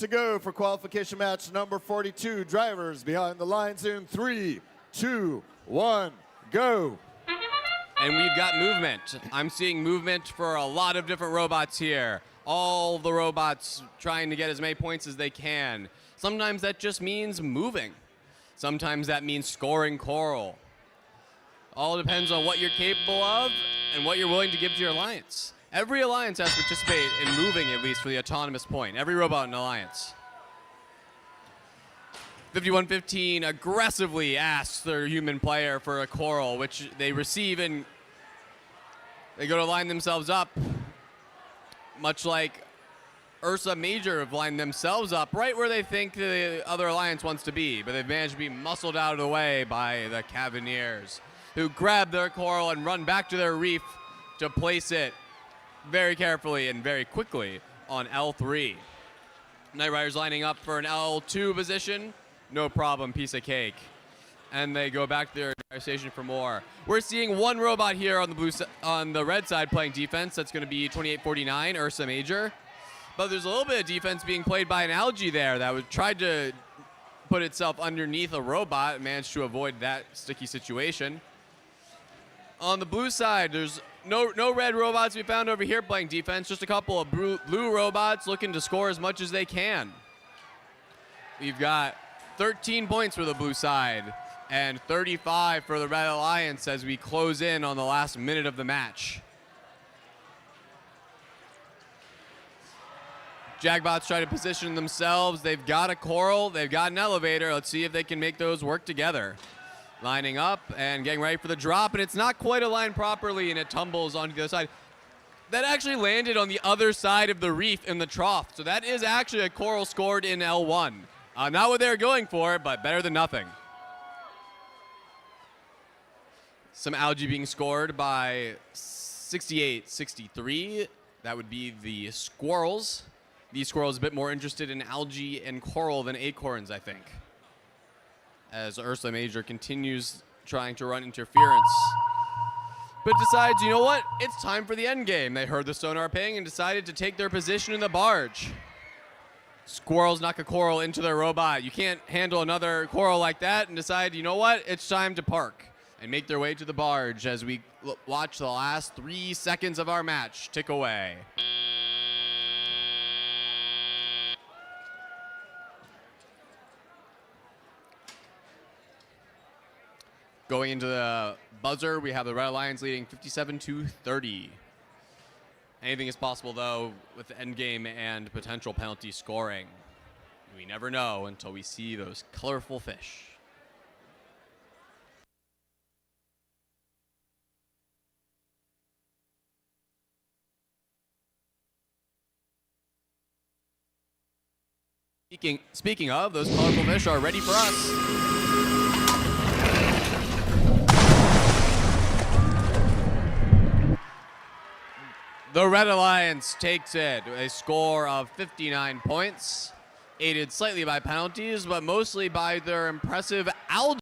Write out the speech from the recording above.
To go for qualification match number 42. Drivers behind the lines in 3, 2, 1, go. And we've got movement. I'm seeing movement for a lot of different robots here. All the robots trying to get as many points as they can. Sometimes that just means moving. Sometimes that means scoring coral. All depends on what you're capable of and what you're willing to give to your alliance. Every alliance has to participate in moving, at least for the autonomous point. Every robot in an alliance. 5115 aggressively asks their human player for a coral, which they receive, and they go to line themselves up, much like Ursa Major have lined themselves up right where they think the other alliance wants to be, but they've managed to be muscled out of the way by the Cavaliers, who grab their coral and run back to their reef to place it very carefully and very quickly on L3. Knight Riders lining up for an L2 position. No problem, piece of cake. And they go back to their station for more. We're seeing one robot here on the red side playing defense. That's going to be 2849, Ursa Major. But there's a little bit of defense being played by an algae there that tried to put itself underneath a robot and managed to avoid that sticky situation. On the blue side, there's no red robots we found over here playing defense. Just a couple of blue robots looking to score as much as they can. We've got 13 points for the blue side and 35 for the Red Alliance as we close in on the last minute of the match. Jagbots try to position themselves. They've got a coral, they've got an elevator. Let's see if they can make those work together. Lining up and getting ready for the drop, and it's not quite aligned properly, and it tumbles onto the other side. That actually landed on the other side of the reef in the trough, so that is actually a coral scored in L1. Not what they were going for, but better than nothing. Some algae being scored by 68-63. That would be the squirrels. These squirrels a bit more interested in algae and coral than acorns, I think, as Ursa Major continues trying to run interference. But decides, you know what? It's time for the end game. They heard the sonar ping and decided to take their position in the barge. Squirrels knock a coral into their robot. You can't handle another coral like that and decide, you know what? It's time to park and make their way to the barge as we watch the last 3 seconds of our match tick away. Going into the buzzer, we have the Red Alliance leading 57-30. Anything is possible, though, with the end game and potential penalty scoring. We never know until we see those colorful fish. Speaking of, those colorful fish are ready for us. The Red Alliance takes it, a score of 59 points, aided slightly by penalties, but mostly by their impressive algae.